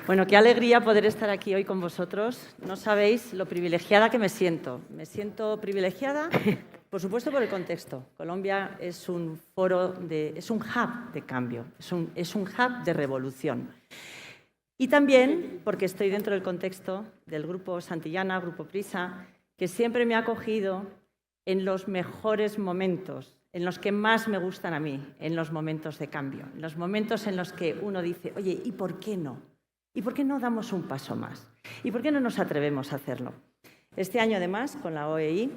Bueno, qué alegría poder estar aquí hoy con vosotros. No sabéis lo privilegiada que me siento. Me siento privilegiada, por supuesto, por el contexto. Colombia es un es un hub de cambio, es un hub de revolución. Y también porque estoy dentro del contexto del Grupo Santillana, Grupo Prisa, que siempre me ha acogido en los mejores momentos, en los que más me gustan a mí, en los momentos de cambio, en los momentos en los que uno dice, oye, ¿y por qué no? ¿Y por qué no damos un paso más? ¿Y por qué no nos atrevemos a hacerlo? Este año, además, con la OEI,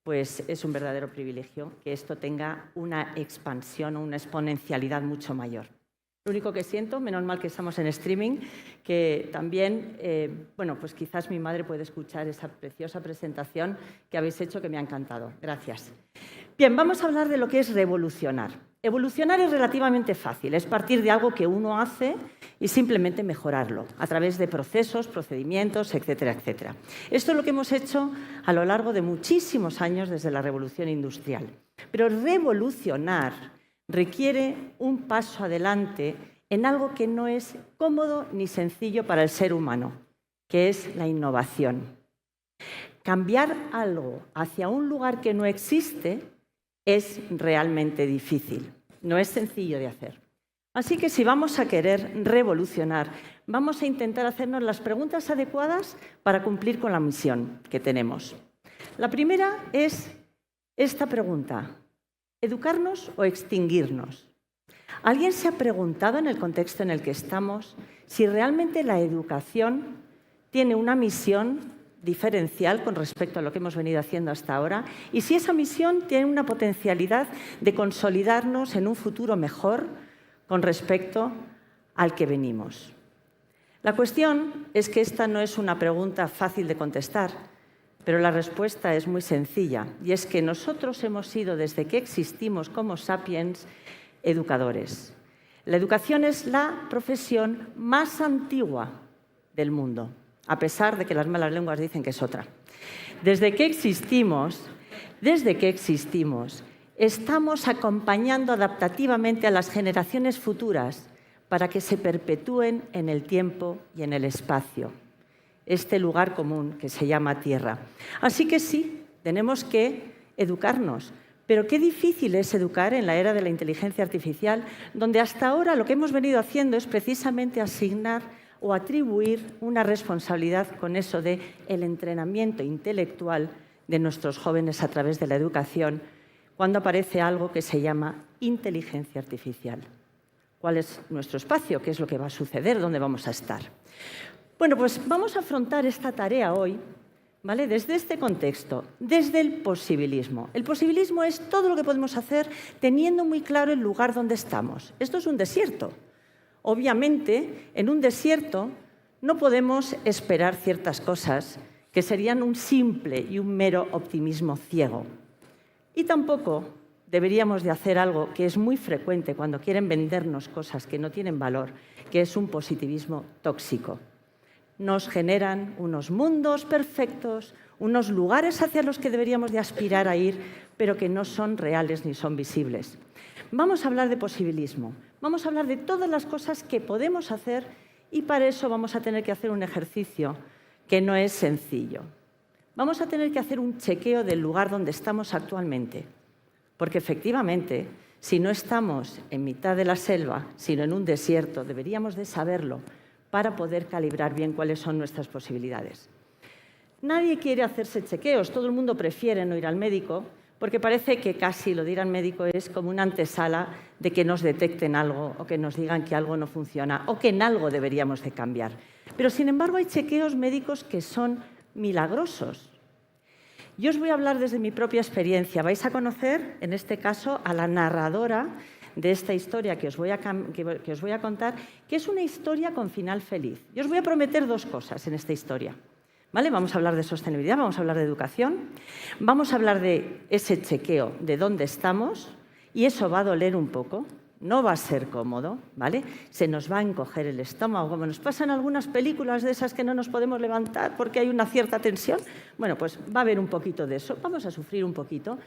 pues es un verdadero privilegio que esto tenga una expansión o una exponencialidad mucho mayor. Lo único que siento, menos mal que estamos en streaming, que también, bueno, pues quizás mi madre puede escuchar esa preciosa presentación que habéis hecho, que me ha encantado. Gracias. Bien, vamos a hablar de lo que es revolucionar. Evolucionar es relativamente fácil, es partir de algo que uno hace y simplemente mejorarlo a través de procesos, procedimientos, etcétera, etcétera. Esto es lo que hemos hecho a lo largo de muchísimos años desde la Revolución Industrial. Pero revolucionar requiere un paso adelante en algo que no es cómodo ni sencillo para el ser humano, que es la innovación. Cambiar algo hacia un lugar que no existe es realmente difícil, no es sencillo de hacer. Así que si vamos a querer revolucionar, vamos a intentar hacernos las preguntas adecuadas para cumplir con la misión que tenemos. La primera es esta pregunta: ¿educarnos o extinguirnos? ¿Alguien se ha preguntado en el contexto en el que estamos si realmente la educación tiene una misión diferencial con respecto a lo que hemos venido haciendo hasta ahora? Y si esa misión tiene una potencialidad de consolidarnos en un futuro mejor con respecto al que venimos. La cuestión es que esta no es una pregunta fácil de contestar, pero la respuesta es muy sencilla, y es que nosotros hemos sido, desde que existimos como sapiens, educadores. La educación es la profesión más antigua del mundo, a pesar de que las malas lenguas dicen que es otra. Desde que existimos, estamos acompañando adaptativamente a las generaciones futuras para que se perpetúen en el tiempo y en el espacio, este lugar común que se llama Tierra. Así que sí, tenemos que educarnos, pero qué difícil es educar en la era de la inteligencia artificial, donde hasta ahora lo que hemos venido haciendo es precisamente asignar o atribuir una responsabilidad con eso de el entrenamiento intelectual de nuestros jóvenes a través de la educación, cuando aparece algo que se llama inteligencia artificial. ¿Cuál es nuestro espacio? ¿Qué es lo que va a suceder? ¿Dónde vamos a estar? Bueno, pues vamos a afrontar esta tarea hoy, ¿vale? Desde este contexto, desde el posibilismo. El posibilismo es todo lo que podemos hacer teniendo muy claro el lugar donde estamos. Esto es un desierto. Obviamente, en un desierto no podemos esperar ciertas cosas que serían un simple y un mero optimismo ciego. Y tampoco deberíamos de hacer algo que es muy frecuente cuando quieren vendernos cosas que no tienen valor, que es un positivismo tóxico. Nos generan unos mundos perfectos, unos lugares hacia los que deberíamos de aspirar a ir, pero que no son reales ni son visibles. Vamos a hablar de posibilismo, vamos a hablar de todas las cosas que podemos hacer, y para eso vamos a tener que hacer un ejercicio que no es sencillo. Vamos a tener que hacer un chequeo del lugar donde estamos actualmente, porque efectivamente, si no estamos en mitad de la selva, sino en un desierto, deberíamos de saberlo para poder calibrar bien cuáles son nuestras posibilidades. Nadie quiere hacerse chequeos, todo el mundo prefiere no ir al médico, porque parece que casi lo de ir al médico es como una antesala de que nos detecten algo o que nos digan que algo no funciona o que en algo deberíamos de cambiar. Pero, sin embargo, hay chequeos médicos que son milagrosos. Yo os voy a hablar desde mi propia experiencia. Vais a conocer, en este caso, a la narradora de esta historia que os voy a contar, que es una historia con final feliz. Yo os voy a prometer dos cosas en esta historia. ¿Vale? Vamos a hablar de sostenibilidad, vamos a hablar de educación, vamos a hablar de ese chequeo de dónde estamos, y eso va a doler un poco, no va a ser cómodo, ¿vale? Se nos va a encoger el estómago, como nos pasa en algunas películas de esas que no nos podemos levantar porque hay una cierta tensión. Bueno, pues va a haber un poquito de eso, vamos a sufrir un poquito,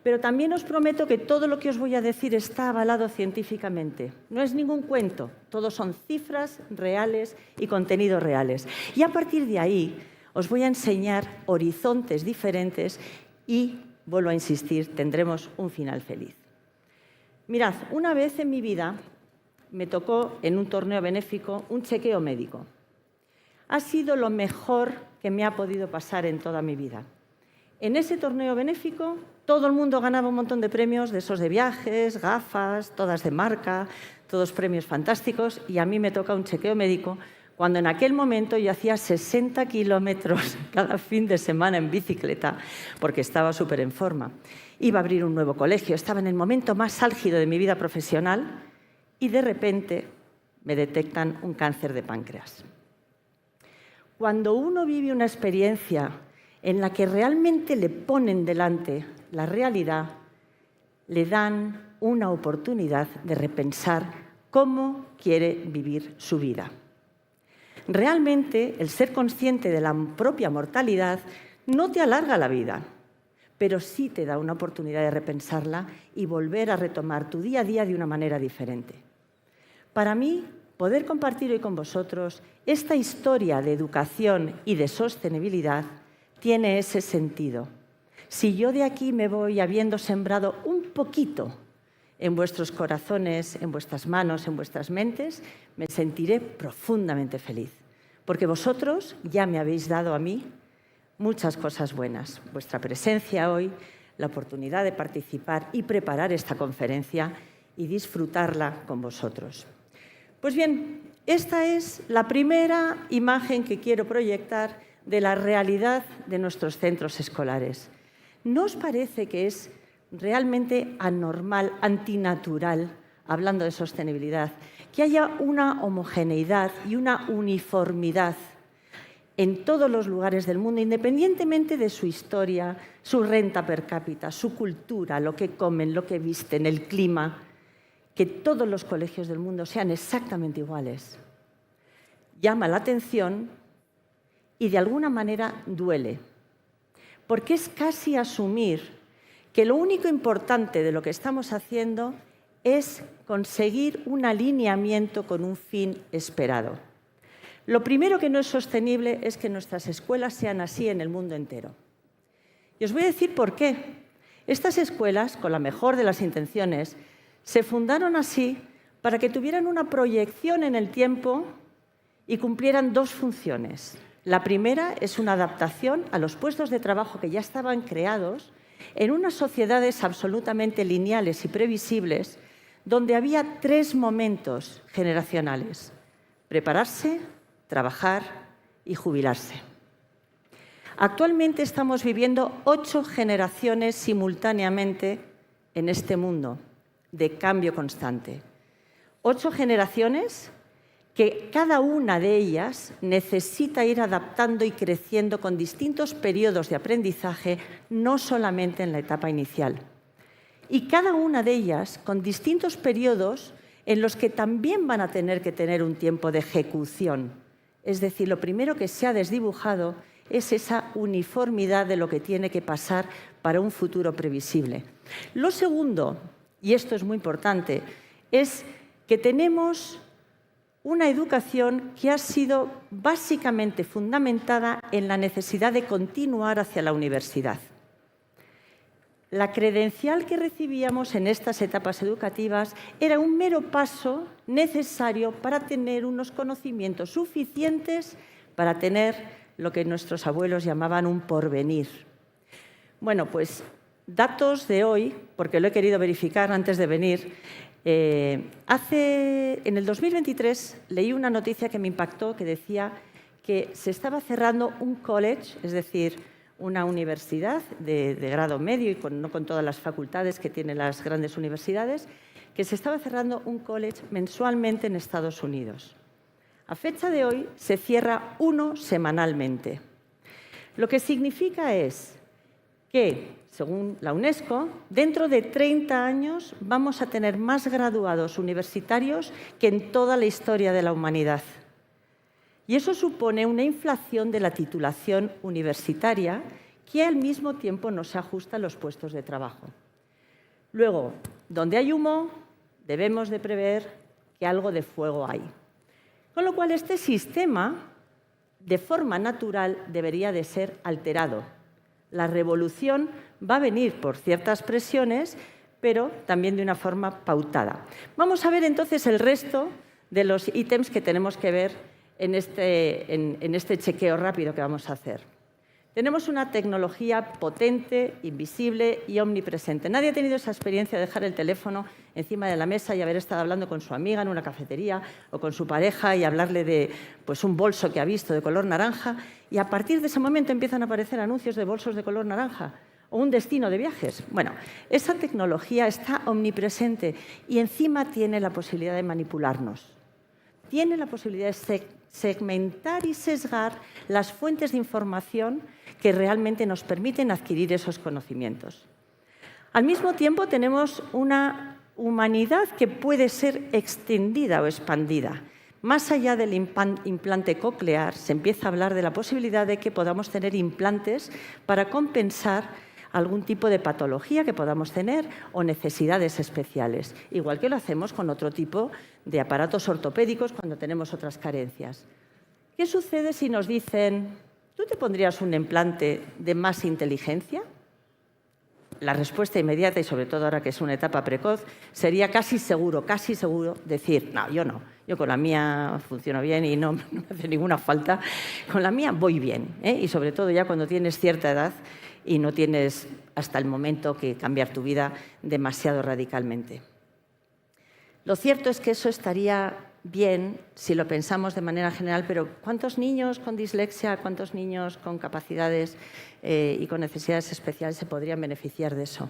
pero también os prometo que todo lo que os voy a decir está avalado científicamente. No es ningún cuento, todos son cifras reales y contenidos reales. Y a partir de ahí os voy a enseñar horizontes diferentes y, vuelvo a insistir, tendremos un final feliz. Mirad, una vez en mi vida me tocó en un torneo benéfico un chequeo médico. Ha sido lo mejor que me ha podido pasar en toda mi vida. En ese torneo benéfico todo el mundo ganaba un montón de premios, de esos de viajes, gafas, todas de marca, todos premios fantásticos, y a mí me toca un chequeo médico cuando en aquel momento yo hacía 60 kilómetros cada fin de semana en bicicleta porque estaba súper en forma. Iba a abrir un nuevo colegio, estaba en el momento más álgido de mi vida profesional y de repente me detectan un cáncer de páncreas. Cuando uno vive una experiencia en la que realmente le ponen delante la realidad, le dan una oportunidad de repensar cómo quiere vivir su vida. Realmente, el ser consciente de la propia mortalidad no te alarga la vida, pero sí te da una oportunidad de repensarla y volver a retomar tu día a día de una manera diferente. Para mí, poder compartir hoy con vosotros esta historia de educación y de sostenibilidad tiene ese sentido. Si yo de aquí me voy habiendo sembrado un poquito en vuestros corazones, en vuestras manos, en vuestras mentes, me sentiré profundamente feliz, porque vosotros ya me habéis dado a mí muchas cosas buenas. Vuestra presencia hoy, la oportunidad de participar y preparar esta conferencia y disfrutarla con vosotros. Pues bien, esta es la primera imagen que quiero proyectar de la realidad de nuestros centros escolares. ¿No os parece que es realmente anormal, antinatural, hablando de sostenibilidad, que haya una homogeneidad y una uniformidad en todos los lugares del mundo, independientemente de su historia, su renta per cápita, su cultura, lo que comen, lo que visten, el clima, que todos los colegios del mundo sean exactamente iguales? Llama la atención y de alguna manera duele, porque es casi asumir que lo único importante de lo que estamos haciendo es conseguir un alineamiento con un fin esperado. Lo primero que no es sostenible es que nuestras escuelas sean así en el mundo entero. Y os voy a decir por qué. Estas escuelas, con la mejor de las intenciones, se fundaron así para que tuvieran una proyección en el tiempo y cumplieran dos funciones. La primera es una adaptación a los puestos de trabajo que ya estaban creados en unas sociedades absolutamente lineales y previsibles, donde había tres momentos generacionales: prepararse, trabajar y jubilarse. Actualmente estamos viviendo 8 generaciones simultáneamente en este mundo de cambio constante. 8 generaciones que cada una de ellas necesita ir adaptando y creciendo con distintos periodos de aprendizaje, no solamente en la etapa inicial. Y cada una de ellas con distintos periodos en los que también van a tener que tener un tiempo de ejecución. Es decir, lo primero que se ha desdibujado es esa uniformidad de lo que tiene que pasar para un futuro previsible. Lo segundo, y esto es muy importante, es que tenemos una educación que ha sido básicamente fundamentada en la necesidad de continuar hacia la universidad. La credencial que recibíamos en estas etapas educativas era un mero paso necesario para tener unos conocimientos suficientes para tener lo que nuestros abuelos llamaban un porvenir. Bueno, pues datos de hoy, porque lo he querido verificar antes de venir. En el 2023 leí una noticia que me impactó, que decía que se estaba cerrando un college, es decir, una universidad de grado medio y no con todas las facultades que tienen las grandes universidades, que se estaba cerrando un college mensualmente en Estados Unidos. A fecha de hoy se cierra uno semanalmente. Lo que significa es que según la UNESCO, dentro de 30 años vamos a tener más graduados universitarios que en toda la historia de la humanidad. Y eso supone una inflación de la titulación universitaria que al mismo tiempo no se ajusta a los puestos de trabajo. Luego, donde hay humo, debemos de prever que algo de fuego hay. Con lo cual, este sistema, de forma natural, debería de ser alterado. La revolución va a venir por ciertas presiones, pero también de una forma pautada. Vamos a ver entonces el resto de los ítems que tenemos que ver en este chequeo rápido que vamos a hacer. Tenemos una tecnología potente, invisible y omnipresente. Nadie ha tenido esa experiencia de dejar el teléfono encima de la mesa y haber estado hablando con su amiga en una cafetería o con su pareja y hablarle de un bolso que ha visto de color naranja, y a partir de ese momento empiezan a aparecer anuncios de bolsos de color naranja o un destino de viajes. Bueno, esa tecnología está omnipresente y encima tiene la posibilidad de manipularnos. Tiene la posibilidad de segmentar y sesgar las fuentes de información que realmente nos permiten adquirir esos conocimientos. Al mismo tiempo, tenemos una humanidad que puede ser extendida o expandida. Más allá del implante coclear, se empieza a hablar de la posibilidad de que podamos tener implantes para compensar algún tipo de patología que podamos tener o necesidades especiales, igual que lo hacemos con otro tipo de aparatos ortopédicos cuando tenemos otras carencias. ¿Qué sucede si nos dicen, ¿tú te pondrías un implante de más inteligencia? La respuesta inmediata, y sobre todo ahora que es una etapa precoz, sería casi seguro decir, no, yo no. Yo con la mía funciono bien y no me hace ninguna falta. Con la mía voy bien, ¿eh? Y sobre todo ya cuando tienes cierta edad y no tienes hasta el momento que cambiar tu vida demasiado radicalmente. Lo cierto es que eso estaría bien si lo pensamos de manera general, pero ¿cuántos niños con dislexia, cuántos niños con capacidades y con necesidades especiales se podrían beneficiar de eso?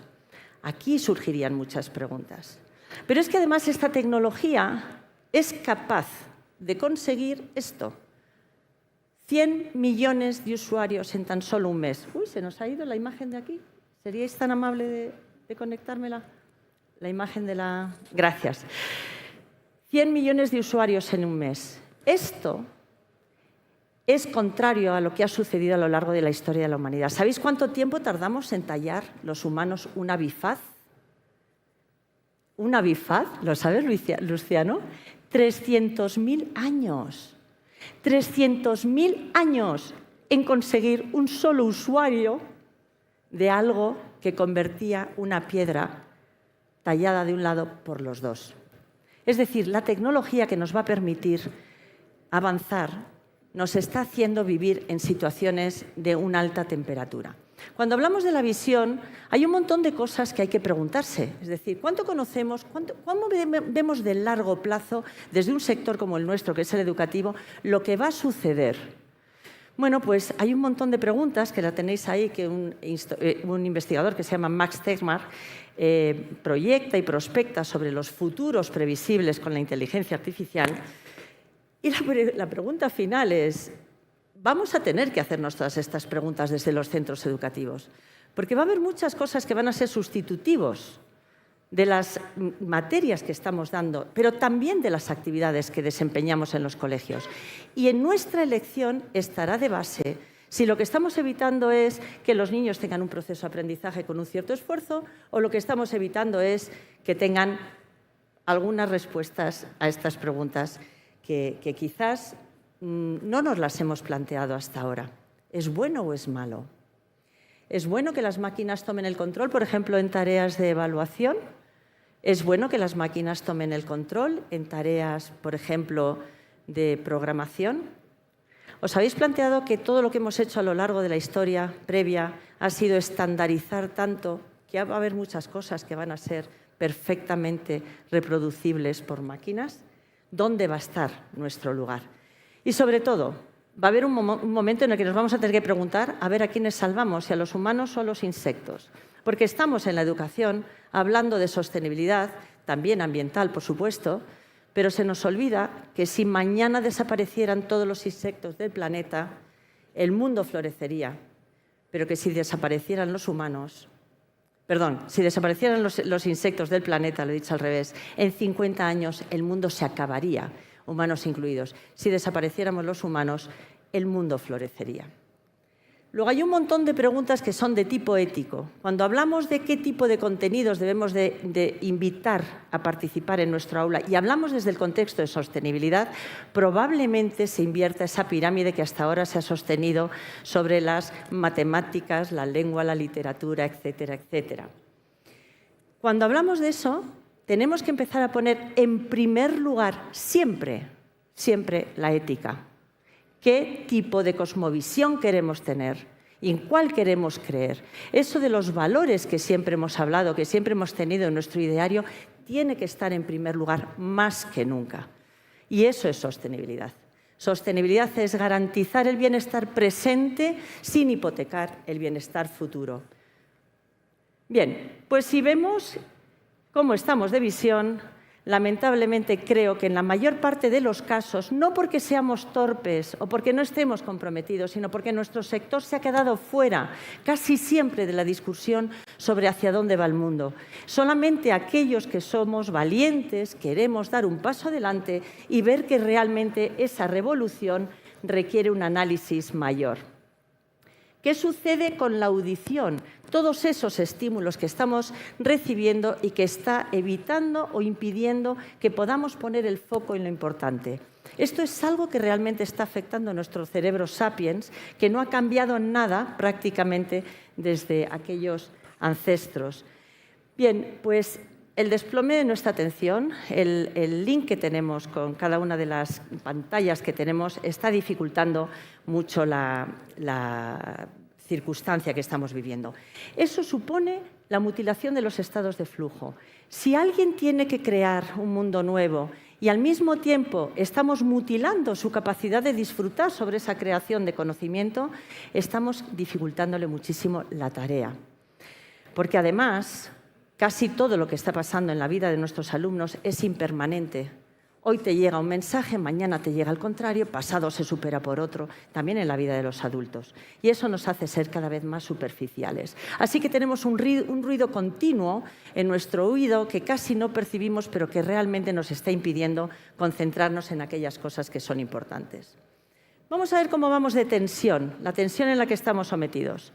Aquí surgirían muchas preguntas. Pero es que además esta tecnología es capaz de conseguir esto. 100 millones de usuarios en tan solo un mes. Uy, se nos ha ido la imagen de aquí. ¿Seríais tan amable de conectármela? La imagen de la... Gracias. 100 millones de usuarios en un mes. Esto es contrario a lo que ha sucedido a lo largo de la historia de la humanidad. ¿Sabéis cuánto tiempo tardamos en tallar los humanos una bifaz? ¿Una bifaz? ¿Lo sabes, Luciano? 300.000 años. 300.000 años en conseguir un solo usuario de algo que convertía una piedra tallada de un lado por los dos. Es decir, la tecnología que nos va a permitir avanzar nos está haciendo vivir en situaciones de una alta temperatura. Cuando hablamos de la visión, hay un montón de cosas que hay que preguntarse. Es decir, ¿cuánto conocemos, cómo vemos de largo plazo, desde un sector como el nuestro, que es el educativo, lo que va a suceder? Bueno, pues hay un montón de preguntas, que la tenéis ahí, que un investigador que se llama Max Tegmark proyecta y prospecta sobre los futuros previsibles con la inteligencia artificial. Y la pregunta final es, vamos a tener que hacernos todas estas preguntas desde los centros educativos, porque va a haber muchas cosas que van a ser sustitutivos de las materias que estamos dando, pero también de las actividades que desempeñamos en los colegios. Y en nuestra elección estará de base si lo que estamos evitando es que los niños tengan un proceso de aprendizaje con un cierto esfuerzo o lo que estamos evitando es que tengan algunas respuestas a estas preguntas que quizás no nos las hemos planteado hasta ahora. ¿Es bueno o es malo? ¿Es bueno que las máquinas tomen el control, por ejemplo, en tareas de evaluación? ¿Es bueno que las máquinas tomen el control en tareas, por ejemplo, de programación? ¿Os habéis planteado que todo lo que hemos hecho a lo largo de la historia previa ha sido estandarizar tanto que va a haber muchas cosas que van a ser perfectamente reproducibles por máquinas? ¿Dónde va a estar nuestro lugar? Y sobre todo, va a haber un momento en el que nos vamos a tener que preguntar a ver a quiénes salvamos, si a los humanos o a los insectos. Porque estamos en la educación hablando de sostenibilidad, también ambiental, por supuesto, pero se nos olvida que si mañana desaparecieran todos los insectos del planeta, el mundo florecería, pero que si desaparecieran los humanos, Perdón, si desaparecieran los insectos del planeta, lo he dicho al revés, en 50 años el mundo se acabaría, humanos incluidos. Si desapareciéramos los humanos, el mundo florecería. Luego hay un montón de preguntas que son de tipo ético. Cuando hablamos de qué tipo de contenidos debemos de invitar a participar en nuestro aula y hablamos desde el contexto de sostenibilidad, probablemente se invierta esa pirámide que hasta ahora se ha sostenido sobre las matemáticas, la lengua, la literatura, etcétera, etcétera. Cuando hablamos de eso, tenemos que empezar a poner en primer lugar siempre la ética. ¿Qué tipo de cosmovisión queremos tener y en cuál queremos creer? Eso de los valores que siempre hemos hablado, que siempre hemos tenido en nuestro ideario, tiene que estar en primer lugar más que nunca. Y eso es sostenibilidad. Sostenibilidad es garantizar el bienestar presente sin hipotecar el bienestar futuro. Bien, pues si vemos cómo estamos de visión, lamentablemente creo que en la mayor parte de los casos, no porque seamos torpes o porque no estemos comprometidos, sino porque nuestro sector se ha quedado fuera casi siempre de la discusión sobre hacia dónde va el mundo. Solamente aquellos que somos valientes queremos dar un paso adelante y ver que realmente esa revolución requiere un análisis mayor. ¿Qué sucede con la audición? Todos esos estímulos que estamos recibiendo y que está evitando o impidiendo que podamos poner el foco en lo importante. Esto es algo que realmente está afectando a nuestro cerebro sapiens, que no ha cambiado nada prácticamente desde aquellos ancestros. Bien, pues el desplome de nuestra atención, el link que tenemos con cada una de las pantallas que tenemos, está dificultando mucho la circunstancia que estamos viviendo. Eso supone la mutilación de los estados de flujo. Si alguien tiene que crear un mundo nuevo y al mismo tiempo estamos mutilando su capacidad de disfrutar sobre esa creación de conocimiento, estamos dificultándole muchísimo la tarea. Porque además, casi todo lo que está pasando en la vida de nuestros alumnos es impermanente. Hoy te llega un mensaje, mañana te llega al contrario, pasado se supera por otro, también en la vida de los adultos. Y eso nos hace ser cada vez más superficiales. Así que tenemos un ruido continuo en nuestro oído que casi no percibimos, pero que realmente nos está impidiendo concentrarnos en aquellas cosas que son importantes. Vamos a ver cómo vamos de tensión, la tensión en la que estamos sometidos.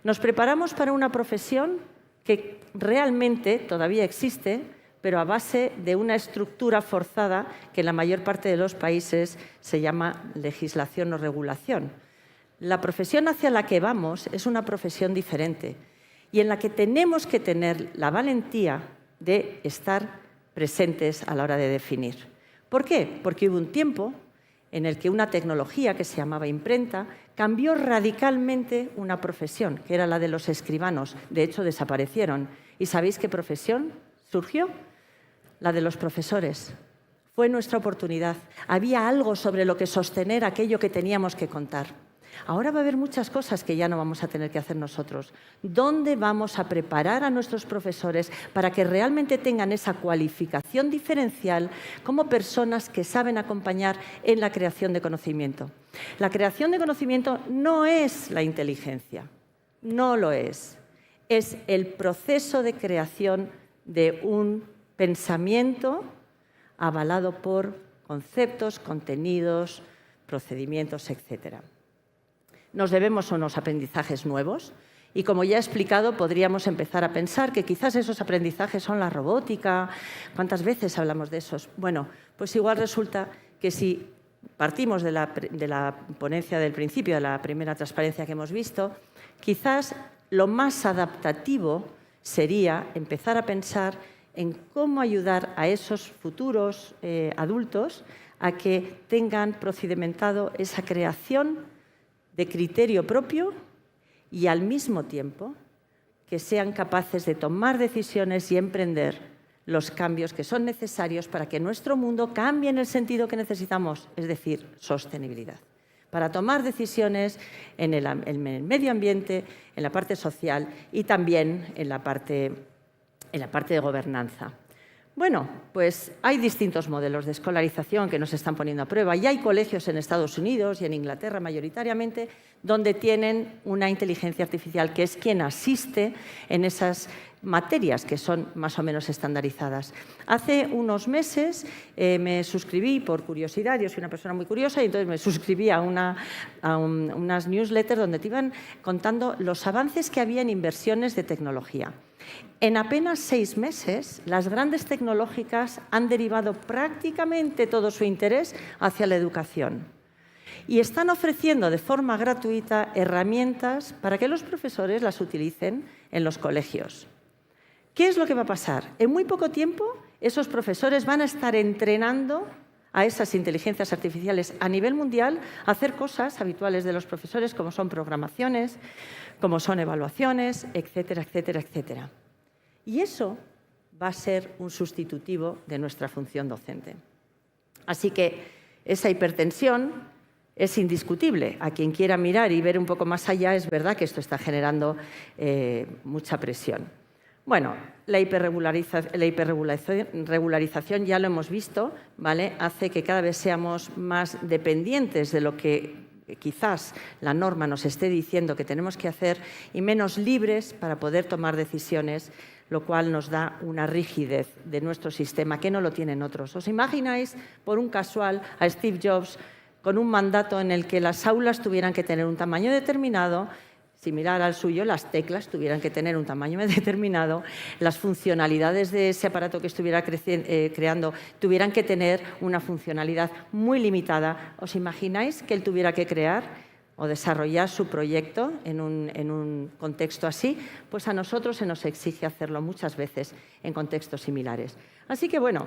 Nos preparamos para una profesión que realmente todavía existe, pero a base de una estructura forzada que en la mayor parte de los países se llama legislación o regulación. La profesión hacia la que vamos es una profesión diferente y en la que tenemos que tener la valentía de estar presentes a la hora de definir. ¿Por qué? Porque hubo un tiempo en el que una tecnología que se llamaba imprenta cambió radicalmente una profesión, que era la de los escribanos. De hecho, desaparecieron. ¿Y sabéis qué profesión surgió? La de los profesores. Fue nuestra oportunidad. Había algo sobre lo que sostener aquello que teníamos que contar. Ahora va a haber muchas cosas que ya no vamos a tener que hacer nosotros. ¿Dónde vamos a preparar a nuestros profesores para que realmente tengan esa cualificación diferencial como personas que saben acompañar en la creación de conocimiento? La creación de conocimiento no es la inteligencia, no lo es. Es el proceso de creación de un pensamiento avalado por conceptos, contenidos, procedimientos, etc. Nos debemos a unos aprendizajes nuevos y, como ya he explicado, podríamos empezar a pensar que quizás esos aprendizajes son la robótica. ¿Cuántas veces hablamos de esos? Bueno, pues igual resulta que si partimos de la ponencia del principio, de la primera transparencia que hemos visto, quizás lo más adaptativo sería empezar a pensar en cómo ayudar a esos futuros adultos a que tengan procedimentado esa creación de criterio propio y al mismo tiempo que sean capaces de tomar decisiones y emprender los cambios que son necesarios para que nuestro mundo cambie en el sentido que necesitamos, es decir, sostenibilidad. Para tomar decisiones en el medio ambiente, en la parte social y también en la parte de gobernanza. Bueno, pues hay distintos modelos de escolarización que nos están poniendo a prueba y hay colegios en Estados Unidos y en Inglaterra mayoritariamente donde tienen una inteligencia artificial que es quien asiste en esas materias que son más o menos estandarizadas. Hace unos meses me suscribí por curiosidad, yo soy una persona muy curiosa y entonces me suscribí a unas newsletters donde te iban contando los avances que había en inversiones de tecnología. En apenas 6 meses, las grandes tecnológicas han derivado prácticamente todo su interés hacia la educación y están ofreciendo de forma gratuita herramientas para que los profesores las utilicen en los colegios. ¿Qué es lo que va a pasar? En muy poco tiempo, esos profesores van a estar entrenando a esas inteligencias artificiales a nivel mundial a hacer cosas habituales de los profesores, como son programaciones, como son evaluaciones, etcétera, etcétera, etcétera. Y eso va a ser un sustitutivo de nuestra función docente. Así que esa hipertensión es indiscutible. A quien quiera mirar y ver un poco más allá, es verdad que esto está generando mucha presión. Bueno, la hiperregularización ya lo hemos visto, ¿vale? Hace que cada vez seamos más dependientes de lo que quizás la norma nos esté diciendo que tenemos que hacer y menos libres para poder tomar decisiones, lo cual nos da una rigidez de nuestro sistema que no lo tienen otros. ¿Os imagináis, por un casual, a Steve Jobs con un mandato en el que las aulas tuvieran que tener un tamaño determinado, similar al suyo, las teclas tuvieran que tener un tamaño determinado, las funcionalidades de ese aparato que estuviera creando tuvieran que tener una funcionalidad muy limitada? ¿Os imagináis que él tuviera que crear o desarrollar su proyecto en un contexto así? Pues a nosotros se nos exige hacerlo muchas veces en contextos similares. Así que, bueno,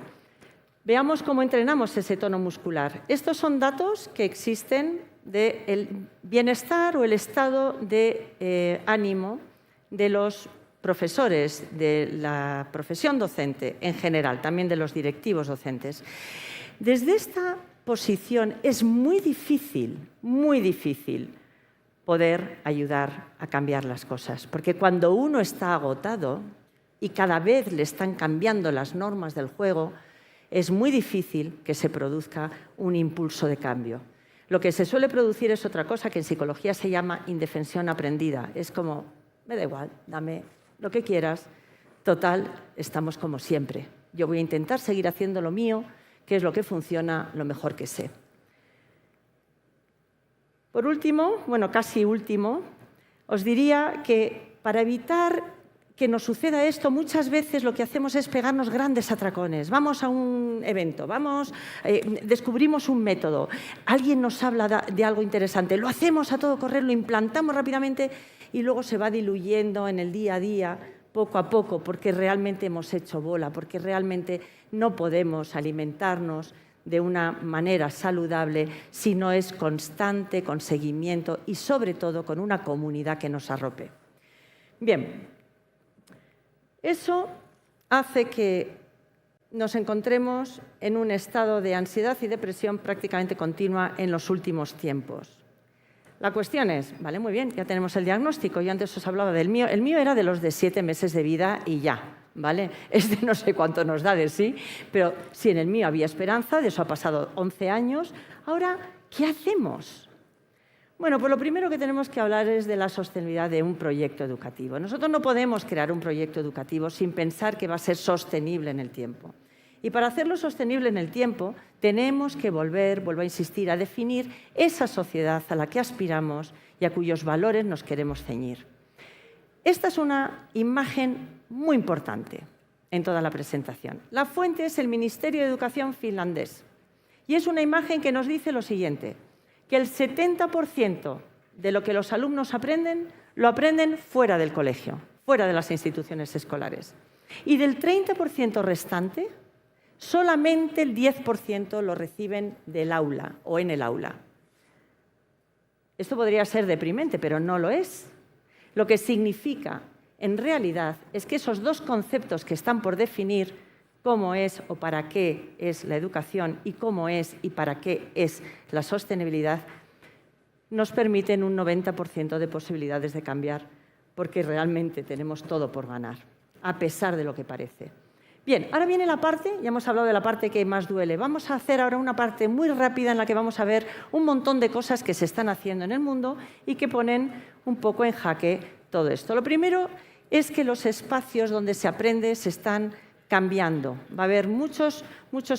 veamos cómo entrenamos ese tono muscular. Estos son datos que existen del bienestar o el estado de ánimo de los profesores de la profesión docente en general, también de los directivos docentes. Desde esta posición es muy difícil poder ayudar a cambiar las cosas, porque cuando uno está agotado y cada vez le están cambiando las normas del juego, es muy difícil que se produzca un impulso de cambio. Lo que se suele producir es otra cosa que en psicología se llama indefensión aprendida. Es como, me da igual, dame lo que quieras, total, estamos como siempre. Yo voy a intentar seguir haciendo lo mío, que es lo que funciona, lo mejor que sé. Por último, bueno, casi último, os diría que para evitar que nos suceda esto, muchas veces lo que hacemos es pegarnos grandes atracones. Vamos a un evento, descubrimos un método, alguien nos habla de algo interesante, lo hacemos a todo correr, lo implantamos rápidamente y luego se va diluyendo en el día a día, poco a poco, porque realmente hemos hecho bola, porque realmente no podemos alimentarnos de una manera saludable si no es constante, con seguimiento y sobre todo con una comunidad que nos arrope. Bien. Eso hace que nos encontremos en un estado de ansiedad y depresión prácticamente continua en los últimos tiempos. La cuestión es, vale, muy bien, ya tenemos el diagnóstico, yo antes os hablaba del mío, el mío era de los de 7 meses de vida y ya, ¿vale? No sé cuánto nos da de sí, pero si en el mío había esperanza, de eso ha pasado 11 años, ahora, ¿qué hacemos? Bueno, pues lo primero que tenemos que hablar es de la sostenibilidad de un proyecto educativo. Nosotros no podemos crear un proyecto educativo sin pensar que va a ser sostenible en el tiempo. Y para hacerlo sostenible en el tiempo, tenemos que vuelvo a insistir, a definir esa sociedad a la que aspiramos y a cuyos valores nos queremos ceñir. Esta es una imagen muy importante en toda la presentación. La fuente es el Ministerio de Educación finlandés. Y es una imagen que nos dice lo siguiente, que el 70% de lo que los alumnos aprenden, lo aprenden fuera del colegio, fuera de las instituciones escolares. Y del 30% restante, solamente el 10% lo reciben del aula o en el aula. Esto podría ser deprimente, pero no lo es. Lo que significa, en realidad, es que esos dos conceptos que están por definir, cómo es o para qué es la educación y cómo es y para qué es la sostenibilidad, nos permiten un 90% de posibilidades de cambiar, porque realmente tenemos todo por ganar, a pesar de lo que parece. Bien, ahora viene la parte, ya hemos hablado de la parte que más duele. Vamos a hacer ahora una parte muy rápida en la que vamos a ver un montón de cosas que se están haciendo en el mundo y que ponen un poco en jaque todo esto. Lo primero es que los espacios donde se aprende se están cambiando. Va a haber muchos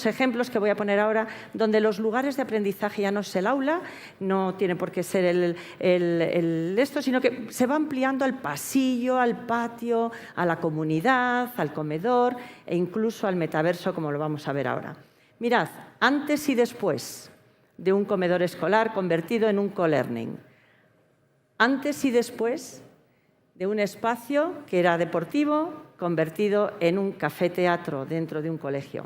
ejemplos que voy a poner ahora donde los lugares de aprendizaje ya no es el aula, no tiene por qué ser esto, sino que se va ampliando al pasillo, al patio, a la comunidad, al comedor e incluso al metaverso, como lo vamos a ver ahora. Mirad, antes y después de un comedor escolar convertido en un colearning. Antes y después de un espacio que era deportivo convertido en un café-teatro dentro de un colegio.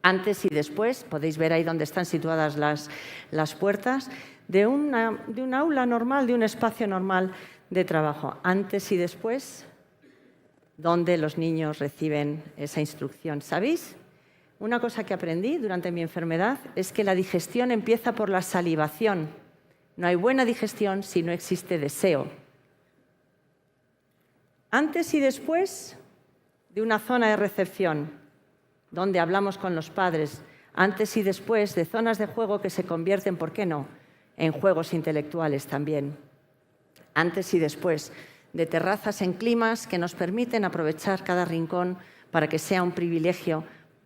Antes y después, podéis ver ahí donde están situadas las puertas, de un aula normal, de un espacio normal de trabajo. Antes y después, donde los niños reciben esa instrucción. ¿Sabéis? Una cosa que aprendí durante mi enfermedad es que la digestión empieza por la salivación. No hay buena digestión si no existe deseo. Antes y después de una zona de recepción, donde hablamos con los padres, antes y después de zonas de juego que se convierten, ¿por qué no?, en juegos intelectuales también. Antes y después de terrazas en climas que nos permiten aprovechar cada rincón para que sea un privilegio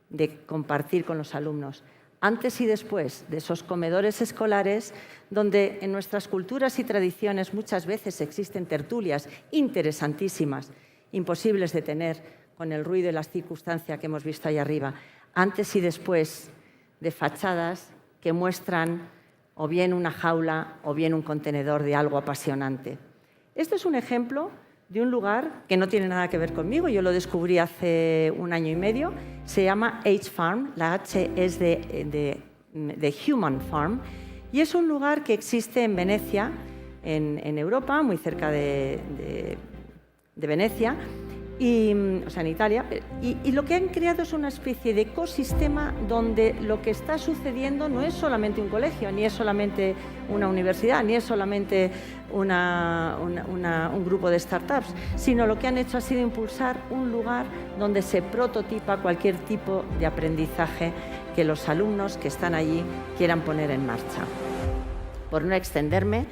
de compartir con los alumnos. Antes y después de esos comedores escolares donde en nuestras culturas y tradiciones muchas veces existen tertulias interesantísimas, imposibles de tener con el ruido y las circunstancias que hemos visto ahí arriba. Antes y después de fachadas que muestran o bien una jaula o bien un contenedor de algo apasionante. Este es un ejemplo de un lugar que no tiene nada que ver conmigo, yo lo descubrí hace 1 año y medio, se llama H-Farm, la H es de Human Farm, y es un lugar que existe en Venecia, en Europa, muy cerca de Venecia, o sea, en Italia, y lo que han creado es una especie de ecosistema donde lo que está sucediendo no es solamente un colegio, ni es solamente una universidad, ni es solamente un grupo de startups, sino lo que han hecho ha sido impulsar un lugar donde se prototipa cualquier tipo de aprendizaje que los alumnos que están allí quieran poner en marcha. Por no extenderme,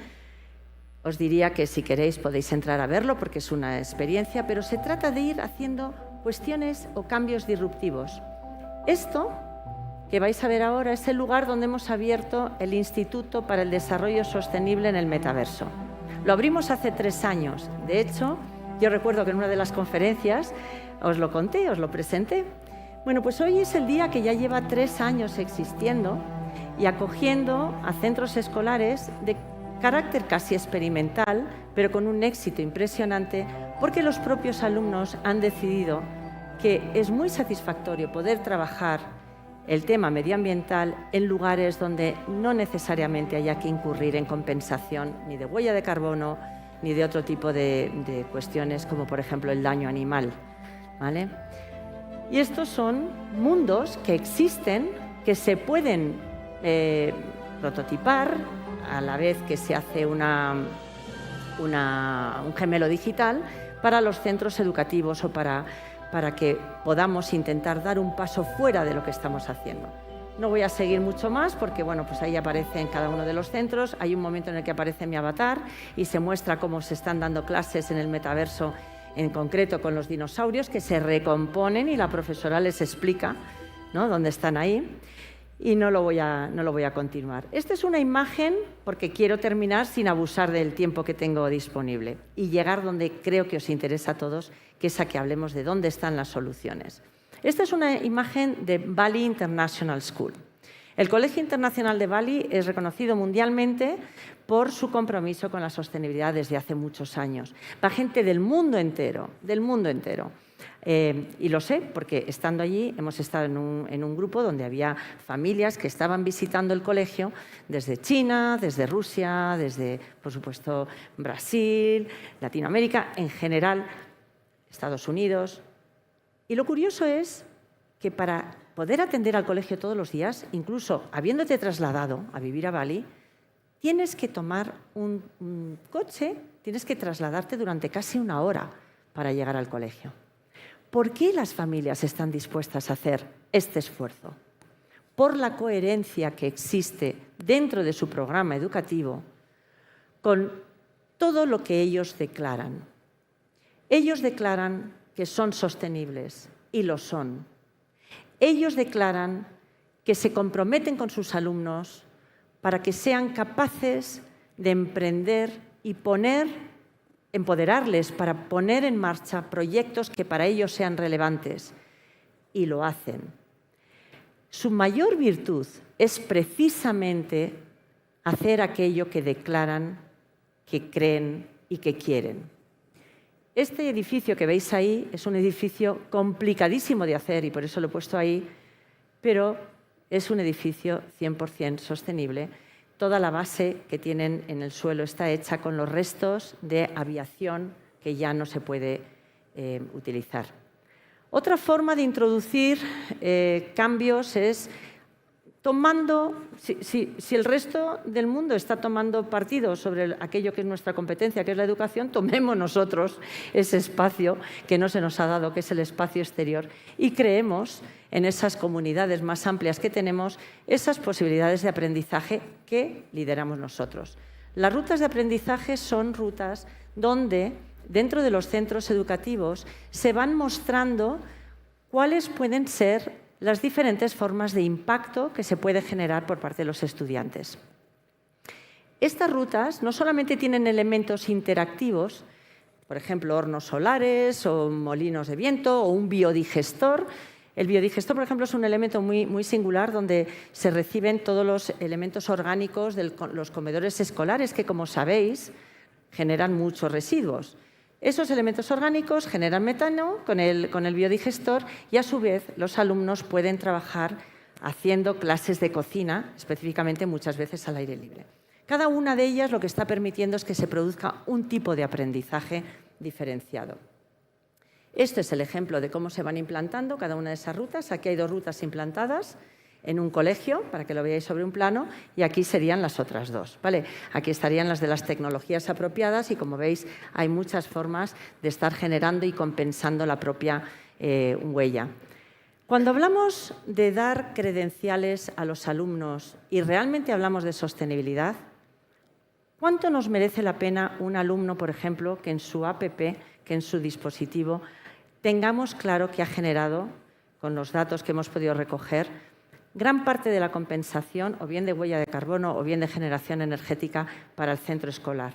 os diría que si queréis podéis entrar a verlo porque es una experiencia, pero se trata de ir haciendo cuestiones o cambios disruptivos. Esto que vais a ver ahora es el lugar donde hemos abierto el Instituto para el Desarrollo Sostenible en el Metaverso. Lo abrimos hace 3 años. De hecho, yo recuerdo que en una de las conferencias os lo conté, os lo presenté. Bueno, pues hoy es el día que ya lleva 3 años existiendo y acogiendo a centros escolares de carácter casi experimental, pero con un éxito impresionante, porque los propios alumnos han decidido que es muy satisfactorio poder trabajar el tema medioambiental en lugares donde no necesariamente haya que incurrir en compensación ni de huella de carbono ni de otro tipo de cuestiones como por ejemplo el daño animal, ¿vale? Y estos son mundos que existen, que se pueden prototipar a la vez que se hace un gemelo digital para los centros educativos o para que podamos intentar dar un paso fuera de lo que estamos haciendo. No voy a seguir mucho más porque bueno, pues ahí aparece en cada uno de los centros, hay un momento en el que aparece mi avatar y se muestra cómo se están dando clases en el metaverso, en concreto con los dinosaurios que se recomponen y la profesora les explica, ¿no?, dónde están ahí. Y no lo voy a continuar. Esta es una imagen porque quiero terminar sin abusar del tiempo que tengo disponible y llegar donde creo que os interesa a todos, que es a que hablemos de dónde están las soluciones. Esta es una imagen de Bali International School. El Colegio Internacional de Bali es reconocido mundialmente por su compromiso con la sostenibilidad desde hace muchos años. Va gente del mundo entero, del mundo entero. Y lo sé porque estando allí hemos estado en un grupo donde había familias que estaban visitando el colegio desde China, desde Rusia, desde, por supuesto, Brasil, Latinoamérica, en general, Estados Unidos. Y lo curioso es que para poder atender al colegio todos los días, incluso habiéndote trasladado a vivir a Bali, tienes que tomar un coche, tienes que trasladarte durante casi 1 hora para llegar al colegio. ¿Por qué las familias están dispuestas a hacer este esfuerzo? Por la coherencia que existe dentro de su programa educativo con todo lo que ellos declaran. Ellos declaran que son sostenibles y lo son. Ellos declaran que se comprometen con sus alumnos para que sean capaces de emprender y empoderarles para poner en marcha proyectos que para ellos sean relevantes. Y lo hacen. Su mayor virtud es precisamente hacer aquello que declaran, que creen y que quieren. Este edificio que veis ahí es un edificio complicadísimo de hacer y por eso lo he puesto ahí, pero es un edificio 100% sostenible. Toda la base que tienen en el suelo está hecha con los restos de aviación que ya no se puede utilizar. Otra forma de introducir cambios es tomando, si el resto del mundo está tomando partido sobre aquello que es nuestra competencia, que es la educación, tomemos nosotros ese espacio que no se nos ha dado, que es el espacio exterior, y creemos en esas comunidades más amplias que tenemos, esas posibilidades de aprendizaje que lideramos nosotros. Las rutas de aprendizaje son rutas donde, dentro de los centros educativos, se van mostrando cuáles pueden ser las diferentes formas de impacto que se puede generar por parte de los estudiantes. Estas rutas no solamente tienen elementos interactivos, por ejemplo, hornos solares o molinos de viento o un biodigestor. El biodigestor, por ejemplo, es un elemento muy singular donde se reciben todos los elementos orgánicos de los comedores escolares que, como sabéis, generan muchos residuos. Esos elementos orgánicos generan metano con el biodigestor y, a su vez, los alumnos pueden trabajar haciendo clases de cocina, específicamente muchas veces al aire libre. Cada una de ellas lo que está permitiendo es que se produzca un tipo de aprendizaje diferenciado. Este es el ejemplo de cómo se van implantando cada una de esas rutas. Aquí hay 2 rutas implantadas en un colegio, para que lo veáis sobre un plano, y aquí serían las otras 2. ¿Vale? Aquí estarían las de las tecnologías apropiadas y, como veis, hay muchas formas de estar generando y compensando la propia huella. Cuando hablamos de dar credenciales a los alumnos y realmente hablamos de sostenibilidad, ¿cuánto nos merece la pena un alumno, por ejemplo, que en su app, que en su dispositivo, tengamos claro que ha generado, con los datos que hemos podido recoger, gran parte de la compensación, o bien de huella de carbono o bien de generación energética para el centro escolar?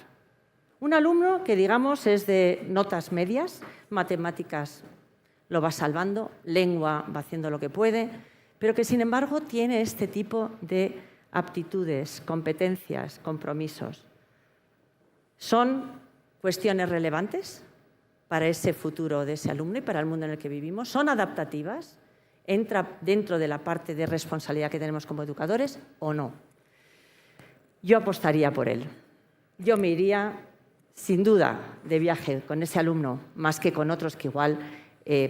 Un alumno que, digamos, es de notas medias, matemáticas lo va salvando, lengua va haciendo lo que puede, pero que, sin embargo, tiene este tipo de aptitudes, competencias, compromisos. ¿Son cuestiones relevantes para ese futuro de ese alumno y para el mundo en el que vivimos? ¿Son adaptativas? ¿Entra dentro de la parte de responsabilidad que tenemos como educadores o no? Yo apostaría por él. Yo me iría, sin duda, de viaje con ese alumno, más que con otros que igual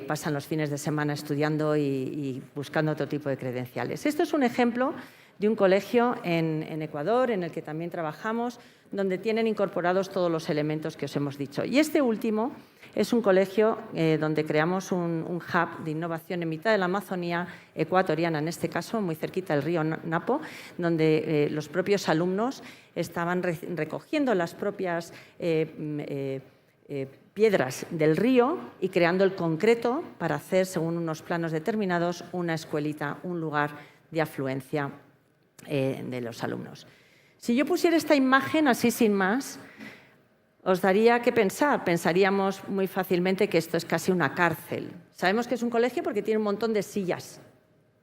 pasan los fines de semana estudiando y buscando otro tipo de credenciales. Esto es un ejemplo de un colegio en Ecuador, en el que también trabajamos, donde tienen incorporados todos los elementos que os hemos dicho. Y este último es un colegio donde creamos un hub de innovación en mitad de la Amazonía ecuatoriana, en este caso muy cerquita del río Napo, donde los propios alumnos estaban recogiendo las propias piedras del río y creando el concreto para hacer, según unos planos determinados, una escuelita, un lugar de afluencia de los alumnos. Si yo pusiera esta imagen así sin más, os daría que pensar. Pensaríamos muy fácilmente que esto es casi una cárcel. Sabemos que es un colegio porque tiene un montón de sillas,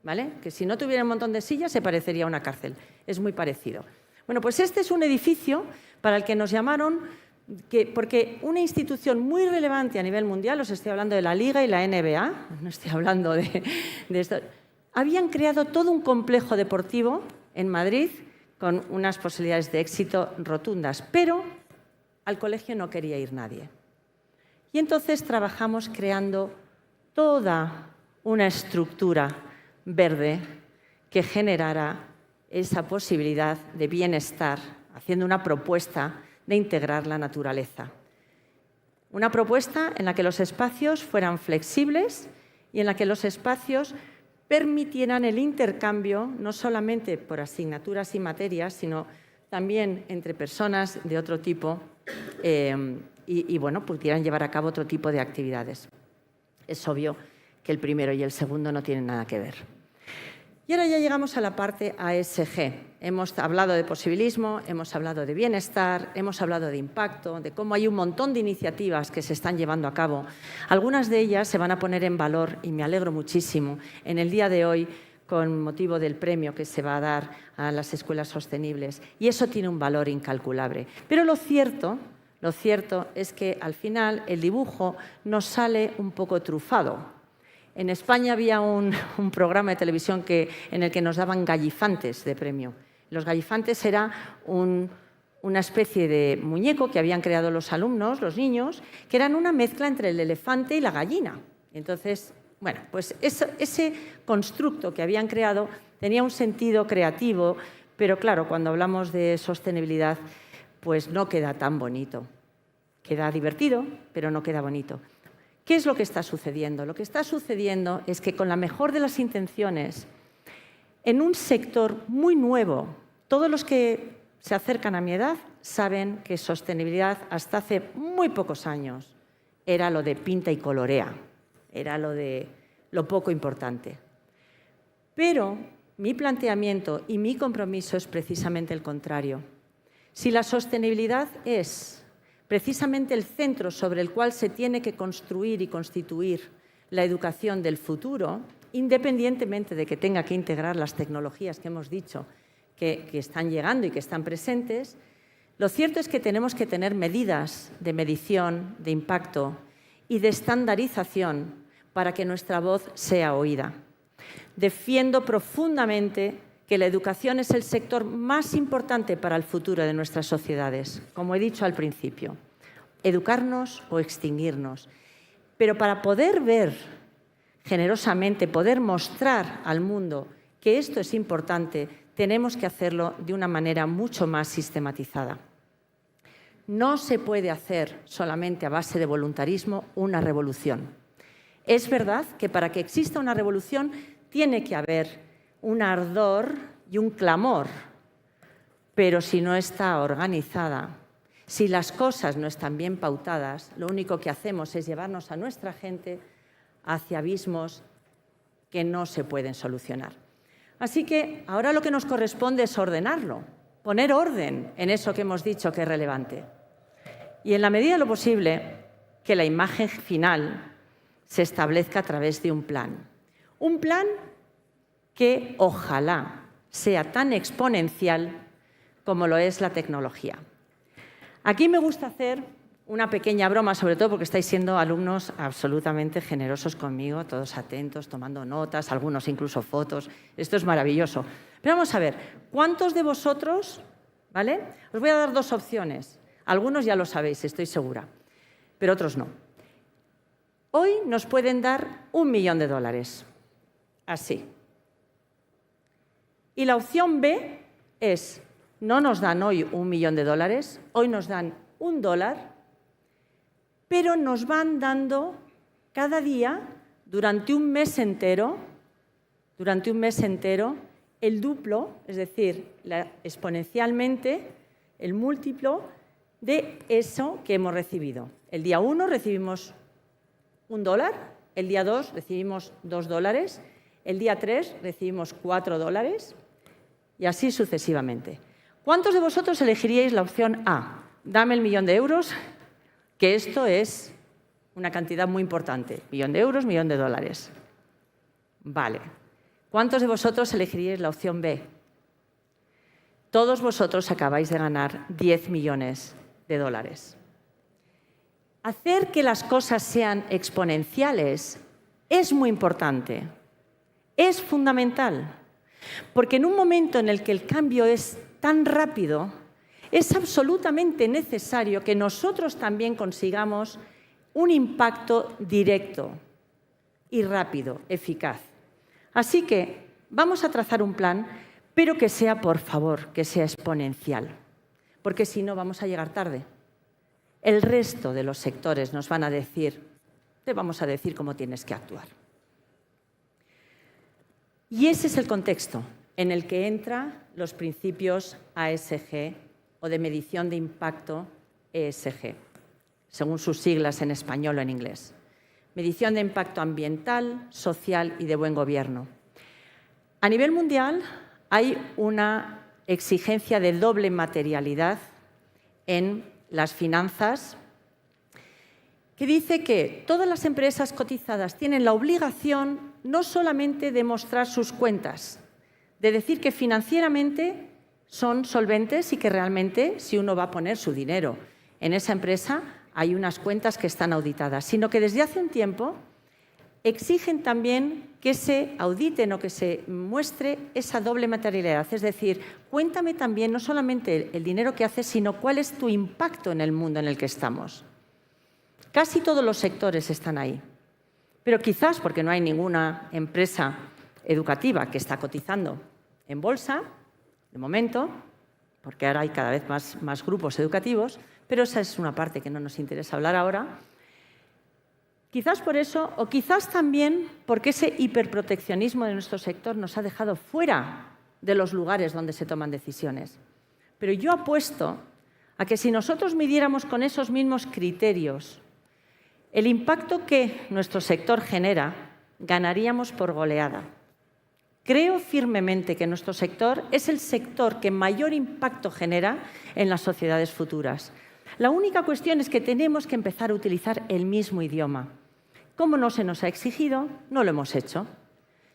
¿vale? Que si no tuviera un montón de sillas se parecería a una cárcel. Es muy parecido. Bueno, pues este es un edificio para el que nos llamaron, porque una institución muy relevante a nivel mundial, os estoy hablando de la Liga y la NBA, no estoy hablando de esto, habían creado todo un complejo deportivo en Madrid con unas posibilidades de éxito rotundas, pero al colegio no quería ir nadie. Y entonces trabajamos creando toda una estructura verde que generara esa posibilidad de bienestar, haciendo una propuesta de integrar la naturaleza. Una propuesta en la que los espacios fueran flexibles y en la que los espacios permitieran el intercambio, no solamente por asignaturas y materias, sino también entre personas de otro tipo y bueno, pudieran llevar a cabo otro tipo de actividades. Es obvio que el primero y el segundo no tienen nada que ver. Y ahora ya llegamos a la parte ASG. Hemos hablado de posibilismo, hemos hablado de bienestar, hemos hablado de impacto, de cómo hay un montón de iniciativas que se están llevando a cabo. Algunas de ellas se van a poner en valor, y me alegro muchísimo, en el día de hoy con motivo del premio que se va a dar a las escuelas sostenibles. Y eso tiene un valor incalculable. Pero lo cierto es que al final el dibujo nos sale un poco trufado. En España había un programa de televisión en el que nos daban gallifantes de premio. Los gallifantes era una especie de muñeco que habían creado los alumnos, los niños, que eran una mezcla entre el elefante y la gallina. Entonces, bueno, pues ese constructo que habían creado tenía un sentido creativo, pero claro, cuando hablamos de sostenibilidad, pues no queda tan bonito. Queda divertido, pero no queda bonito. ¿Qué es lo que está sucediendo? Lo que está sucediendo es que con la mejor de las intenciones, en un sector muy nuevo, todos los que se acercan a mi edad saben que sostenibilidad hasta hace muy pocos años era lo de pinta y colorea, era lo poco importante. Pero mi planteamiento y mi compromiso es precisamente el contrario. Si la sostenibilidad es precisamente el centro sobre el cual se tiene que construir y constituir la educación del futuro, independientemente de que tenga que integrar las tecnologías que hemos dicho que están llegando y que están presentes, lo cierto es que tenemos que tener medidas de medición, de impacto y de estandarización para que nuestra voz sea oída. Defiendo profundamente que la educación es el sector más importante para el futuro de nuestras sociedades, como he dicho al principio, educarnos o extinguirnos. Pero para poder ver generosamente, poder mostrar al mundo que esto es importante, tenemos que hacerlo de una manera mucho más sistematizada. No se puede hacer solamente a base de voluntarismo una revolución. Es verdad que para que exista una revolución tiene que haber un ardor y un clamor, pero si no está organizada, si las cosas no están bien pautadas, lo único que hacemos es llevarnos a nuestra gente hacia abismos que no se pueden solucionar. Así que ahora lo que nos corresponde es ordenarlo, poner orden en eso que hemos dicho que es relevante. Y en la medida de lo posible, que la imagen final se establezca a través de un plan. Un plan que ojalá sea tan exponencial como lo es la tecnología. Aquí me gusta hacer una pequeña broma, sobre todo porque estáis siendo alumnos absolutamente generosos conmigo, todos atentos, tomando notas, algunos incluso fotos. Esto es maravilloso. Pero vamos a ver, ¿cuántos de vosotros, ¿vale? Os voy a dar dos opciones. Algunos ya lo sabéis, estoy segura, pero otros no. Hoy nos pueden dar $1.000.000, así. Y la opción B es, no nos dan hoy $1.000.000, hoy nos dan $1, pero nos van dando cada día, durante un mes entero, el duplo, es decir, exponencialmente, el múltiplo de eso que hemos recibido. El día 1 recibimos $1, el día 2 recibimos $2, el día 3 recibimos $4 y así sucesivamente. ¿Cuántos de vosotros elegiríais la opción A? Dame el $1.000.000, que esto es una cantidad muy importante. $1.000.000, $1.000.000. Vale. ¿Cuántos de vosotros elegiríais la opción B? Todos vosotros acabáis de ganar $10.000.000. Hacer que las cosas sean exponenciales es muy importante, es fundamental, porque en un momento en el que el cambio es tan rápido, es absolutamente necesario que nosotros también consigamos un impacto directo y rápido, eficaz. Así que vamos a trazar un plan, pero que sea, por favor, que sea exponencial, porque si no vamos a llegar tarde. el resto de los sectores nos van a decir, te vamos a decir cómo tienes que actuar. Y ese es el contexto en el que entran los principios ASG o de medición de impacto ESG, según sus siglas en español o en inglés. Medición de impacto ambiental, social y de buen gobierno. A nivel mundial hay una exigencia de doble materialidad en las finanzas que dice que todas las empresas cotizadas tienen la obligación no solamente de mostrar sus cuentas, de decir que financieramente son solventes y que realmente, si uno va a poner su dinero en esa empresa, hay unas cuentas que están auditadas, sino que desde hace un tiempo exigen también que se auditen o que se muestre esa doble materialidad. Es decir, cuéntame también no solamente el dinero que haces, sino cuál es tu impacto en el mundo en el que estamos. Casi todos los sectores están ahí, pero quizás porque no hay ninguna empresa educativa que está cotizando en bolsa, de momento, porque ahora hay cada vez más grupos educativos, pero esa es una parte que no nos interesa hablar ahora. Quizás por eso, o quizás también porque ese hiperproteccionismo de nuestro sector nos ha dejado fuera de los lugares donde se toman decisiones. Pero yo apuesto a que si nosotros midiéramos con esos mismos criterios el impacto que nuestro sector genera, ganaríamos por goleada. Creo firmemente que nuestro sector es el sector que mayor impacto genera en las sociedades futuras. La única cuestión es que tenemos que empezar a utilizar el mismo idioma. Como no se nos ha exigido, no lo hemos hecho.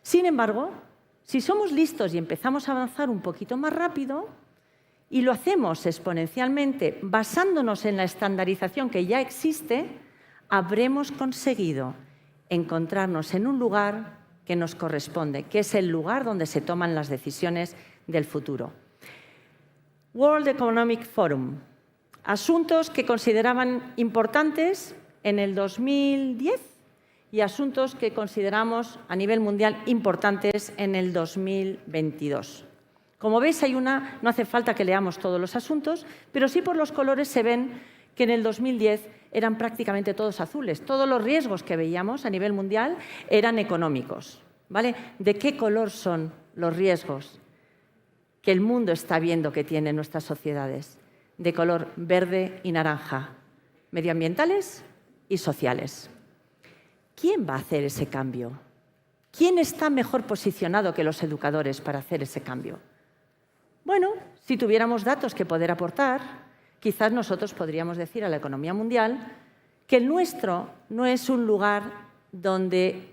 Sin embargo, si somos listos y empezamos a avanzar un poquito más rápido y lo hacemos exponencialmente basándonos en la estandarización que ya existe, habremos conseguido encontrarnos en un lugar que nos corresponde, que es el lugar donde se toman las decisiones del futuro. World Economic Forum. Asuntos que consideraban importantes en el 2010 y asuntos que consideramos a nivel mundial importantes en el 2022. Como veis, no hace falta que leamos todos los asuntos, pero sí por los colores se ven que en el 2010 eran prácticamente todos azules. Todos los riesgos que veíamos a nivel mundial eran económicos, ¿vale? ¿De qué color son los riesgos que el mundo está viendo que tienen nuestras sociedades? De color verde y naranja, medioambientales y sociales. ¿Quién va a hacer ese cambio? ¿Quién está mejor posicionado que los educadores para hacer ese cambio? Bueno, si tuviéramos datos que poder aportar, quizás nosotros podríamos decir a la economía mundial que el nuestro no es un lugar donde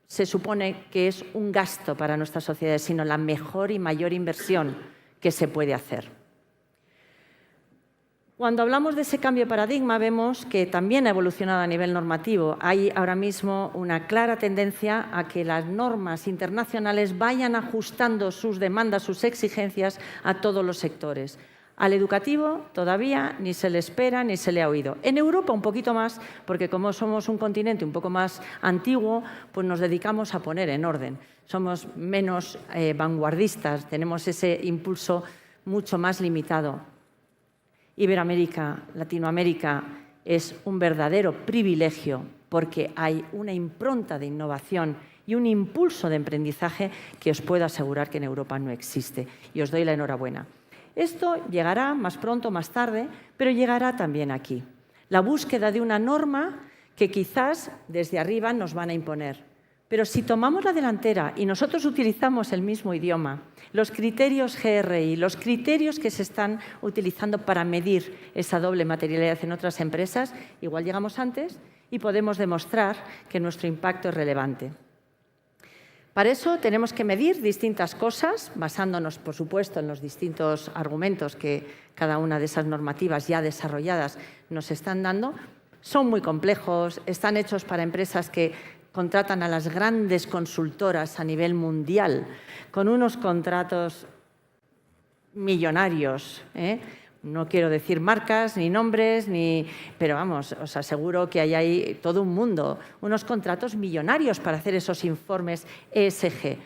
se supone que es un gasto para nuestras sociedades, sino la mejor y mayor inversión que se puede hacer. Cuando hablamos de ese cambio de paradigma, vemos que también ha evolucionado a nivel normativo. Hay ahora mismo una clara tendencia a que las normas internacionales vayan ajustando sus demandas, sus exigencias a todos los sectores. Al educativo todavía ni se le espera ni se le ha oído. En Europa un poquito más, porque como somos un continente un poco más antiguo, pues nos dedicamos a poner en orden. Somos menos vanguardistas, tenemos ese impulso mucho más limitado. Iberoamérica, Latinoamérica es un verdadero privilegio porque hay una impronta de innovación y un impulso de emprendizaje que os puedo asegurar que en Europa no existe. Y os doy la enhorabuena. Esto llegará más pronto, más tarde, pero llegará también aquí. La búsqueda de una norma que quizás desde arriba nos van a imponer. Pero si tomamos la delantera y nosotros utilizamos el mismo idioma, los criterios GRI, los criterios que se están utilizando para medir esa doble materialidad en otras empresas, igual llegamos antes y podemos demostrar que nuestro impacto es relevante. Para eso tenemos que medir distintas cosas, basándonos, por supuesto, en los distintos argumentos que cada una de esas normativas ya desarrolladas nos están dando. Son muy complejos, están hechos para empresas que contratan a las grandes consultoras a nivel mundial con unos contratos millonarios, ¿eh? No quiero decir marcas, ni nombres, pero vamos, os aseguro que hay todo un mundo, unos contratos millonarios para hacer esos informes ESG.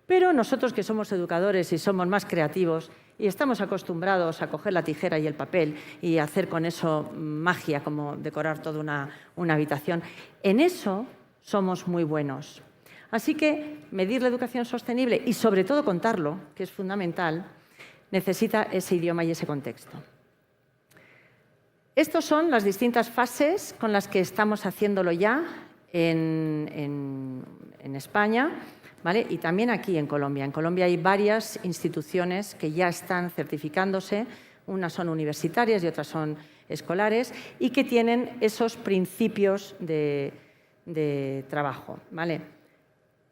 Pero nosotros que somos educadores y somos más creativos y estamos acostumbrados a coger la tijera y el papel y hacer con eso magia, como decorar toda una habitación, en eso somos muy buenos. Así que medir la educación sostenible y sobre todo contarlo, que es fundamental, necesita ese idioma y ese contexto. Estas son las distintas fases con las que estamos haciéndolo ya en España, ¿vale? Y también aquí en Colombia. En Colombia hay varias instituciones que ya están certificándose, unas son universitarias y otras son escolares, y que tienen esos principios de trabajo, ¿vale?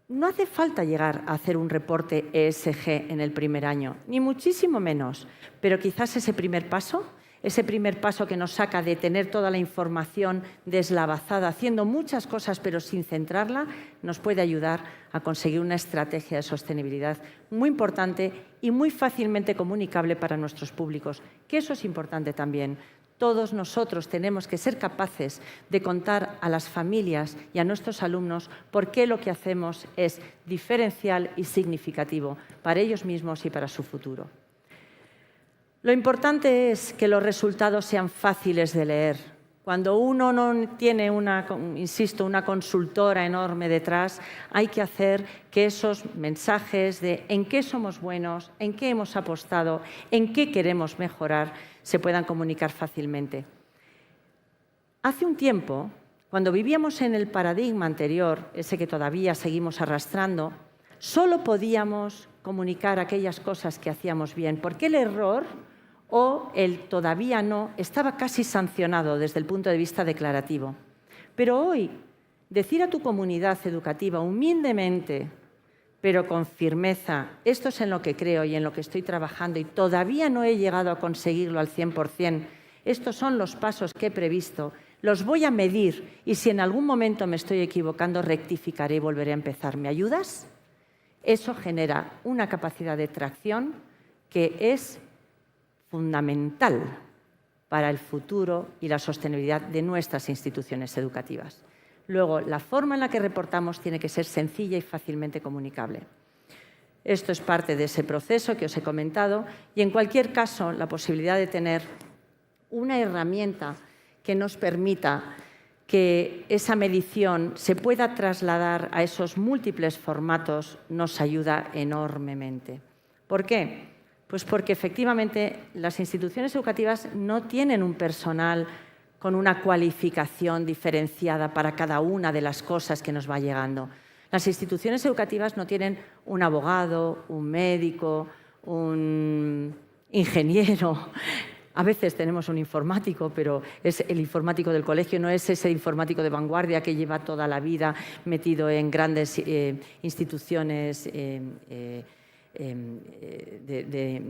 No hace falta llegar a hacer un reporte ESG en el primer año, ni muchísimo menos, pero quizás ese primer paso que nos saca de tener toda la información deslavazada, haciendo muchas cosas pero sin centrarla, nos puede ayudar a conseguir una estrategia de sostenibilidad muy importante y muy fácilmente comunicable para nuestros públicos, que eso es importante también. Todos nosotros tenemos que ser capaces de contar a las familias y a nuestros alumnos por qué lo que hacemos es diferencial y significativo para ellos mismos y para su futuro. Lo importante es que los resultados sean fáciles de leer. Cuando uno no tiene una consultora enorme detrás, hay que hacer que esos mensajes de en qué somos buenos, en qué hemos apostado, en qué queremos mejorar, se puedan comunicar fácilmente. Hace un tiempo, cuando vivíamos en el paradigma anterior, ese que todavía seguimos arrastrando, solo podíamos comunicar aquellas cosas que hacíamos bien, porque el error o el todavía no estaba casi sancionado desde el punto de vista declarativo. Pero hoy, decir a tu comunidad educativa humildemente, pero con firmeza, esto es en lo que creo y en lo que estoy trabajando y todavía no he llegado a conseguirlo al 100%, estos son los pasos que he previsto, los voy a medir y si en algún momento me estoy equivocando, rectificaré y volveré a empezar. ¿Me ayudas? Eso genera una capacidad de tracción que es fundamental para el futuro y la sostenibilidad de nuestras instituciones educativas. Luego, la forma en la que reportamos tiene que ser sencilla y fácilmente comunicable. Esto es parte de ese proceso que os he comentado y, en cualquier caso, la posibilidad de tener una herramienta que nos permita que esa medición se pueda trasladar a esos múltiples formatos nos ayuda enormemente. ¿Por qué? Pues porque efectivamente las instituciones educativas no tienen un personal con una cualificación diferenciada para cada una de las cosas que nos va llegando. Las instituciones educativas no tienen un abogado, un médico, un ingeniero. A veces tenemos un informático, pero es el informático del colegio, no es ese informático de vanguardia que lleva toda la vida metido en grandes instituciones de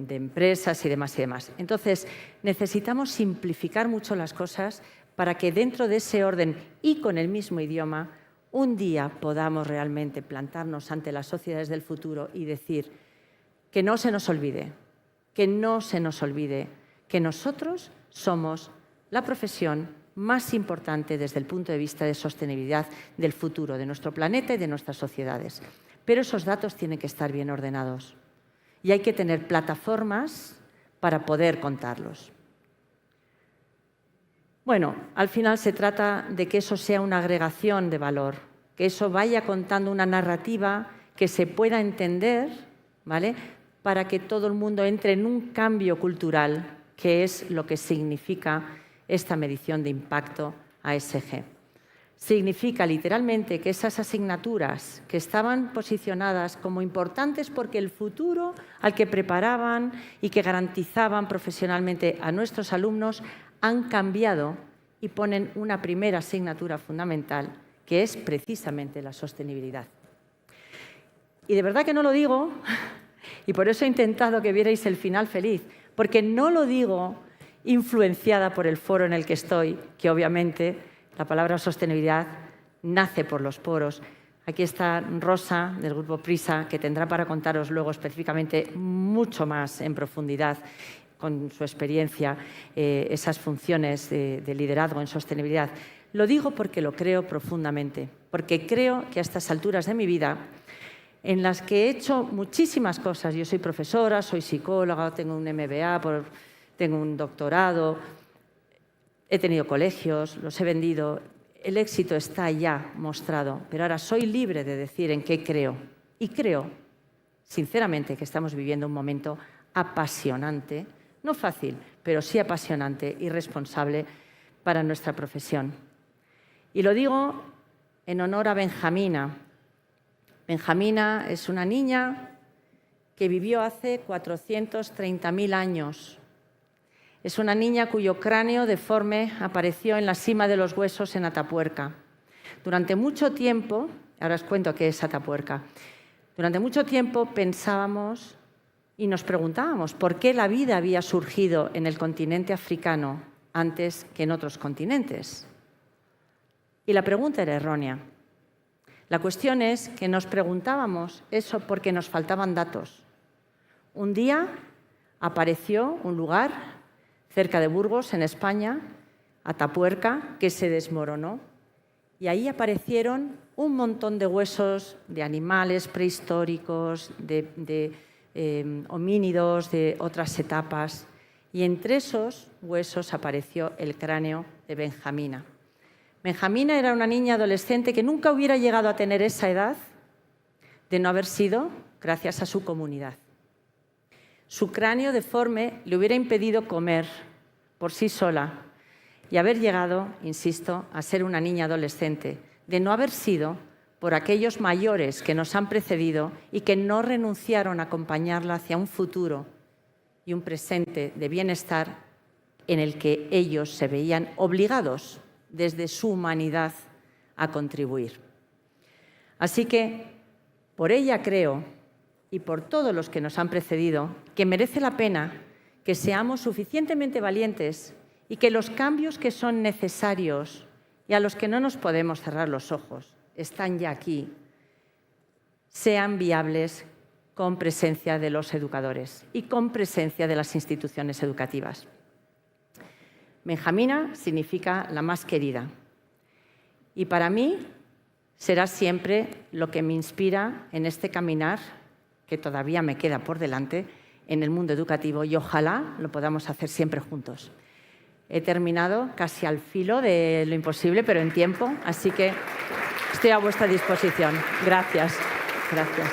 empresas y demás y demás. Entonces, necesitamos simplificar mucho las cosas para que dentro de ese orden y con el mismo idioma, un día podamos realmente plantarnos ante las sociedades del futuro y decir que no se nos olvide, que nosotros somos la profesión más importante desde el punto de vista de sostenibilidad del futuro, de nuestro planeta y de nuestras sociedades. Pero esos datos tienen que estar bien ordenados y hay que tener plataformas para poder contarlos. Bueno, al final se trata de que eso sea una agregación de valor, que eso vaya contando una narrativa que se pueda entender, ¿vale?, para que todo el mundo entre en un cambio cultural, que es lo que significa esta medición de impacto ESG. Significa literalmente que esas asignaturas que estaban posicionadas como importantes porque el futuro al que preparaban y que garantizaban profesionalmente a nuestros alumnos han cambiado y ponen una primera asignatura fundamental, que es precisamente la sostenibilidad. Y de verdad que no lo digo, y por eso he intentado que vierais el final feliz, porque no lo digo influenciada por el foro en el que estoy, que obviamente la palabra sostenibilidad nace por los poros. Aquí está Rosa, del Grupo Prisa, que tendrá para contaros luego específicamente mucho más en profundidad, con su experiencia, esas funciones de liderazgo en sostenibilidad. Lo digo porque lo creo profundamente, porque creo que a estas alturas de mi vida en las que he hecho muchísimas cosas. Yo soy profesora, soy psicóloga, tengo un MBA, tengo un doctorado, he tenido colegios, los he vendido. El éxito está ya mostrado, pero ahora soy libre de decir en qué creo. Y creo, sinceramente, que estamos viviendo un momento apasionante, no fácil, pero sí apasionante y responsable para nuestra profesión. Y lo digo en honor a Benjamina. Benjamina es una niña que vivió hace 430.000 años. Es una niña cuyo cráneo deforme apareció en la cima de los huesos en Atapuerca. Durante mucho tiempo, ahora os cuento qué es Atapuerca, durante mucho tiempo pensábamos y nos preguntábamos por qué la vida había surgido en el continente africano antes que en otros continentes. Y la pregunta era errónea. La cuestión es que nos preguntábamos eso porque nos faltaban datos. Un día apareció un lugar cerca de Burgos, en España, Atapuerca, que se desmoronó. Y ahí aparecieron un montón de huesos de animales prehistóricos, de homínidos, de otras etapas. Y entre esos huesos apareció el cráneo de Benjamina. Benjamina era una niña adolescente que nunca hubiera llegado a tener esa edad de no haber sido gracias a su comunidad. Su cráneo deforme le hubiera impedido comer por sí sola y haber llegado, insisto, a ser una niña adolescente, de no haber sido por aquellos mayores que nos han precedido y que no renunciaron a acompañarla hacia un futuro y un presente de bienestar en el que ellos se veían obligados desde su humanidad a contribuir. Así que por ella creo, y por todos los que nos han precedido, que merece la pena que seamos suficientemente valientes y que los cambios que son necesarios y a los que no nos podemos cerrar los ojos, están ya aquí, sean viables con presencia de los educadores y con presencia de las instituciones educativas. Benjamina significa la más querida y para mí será siempre lo que me inspira en este caminar que todavía me queda por delante en el mundo educativo y ojalá lo podamos hacer siempre juntos. He terminado casi al filo de lo imposible, pero en tiempo, así que estoy a vuestra disposición. Gracias. Gracias.